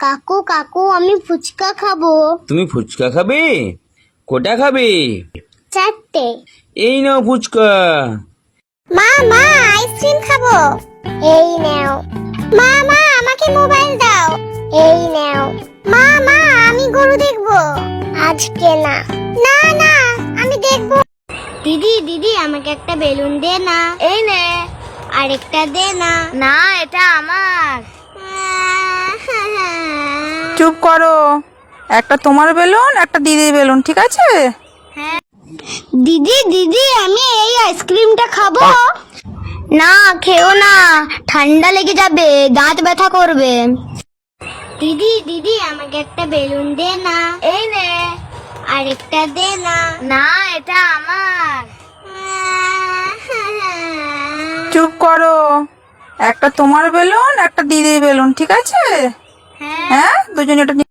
কাকু কাকু আমি ফুচকা খাবো। তুমি ফুচকা খাবে? কোটা খাবে? 4টে। এই নাও ফুচকা। মা মা আইসক্রিম খাবো। এই নাও। মা মা আমাকে মোবাইল দাও। এই নাও। মা মা আমি গরু দেখবো। আজকে না। না না আমি দেখবো। দিদি দিদি আমাকে একটা বেলুন দে না। এই নে। আরেকটা দে না। না এটা আমার। চুপ করো, একটা তোমার বেলুন একটা দিদির বেলুন, ঠিক আছে? দিদি দিদি আমি এই আইসক্রিমটা খাবো। না খেও না, ঠান্ডা লেগে যাবে, দাঁত ব্যথা করবে। দিদি দিদি আমাকে একটা বেলুন দে না। এই নে। আরেকটা দে না। না এটা আমার। চুপ করো, একটা তোমার বেলুন একটা দিদির বেলুন, ঠিক আছে? হ্যাঁ, দুজনে এটা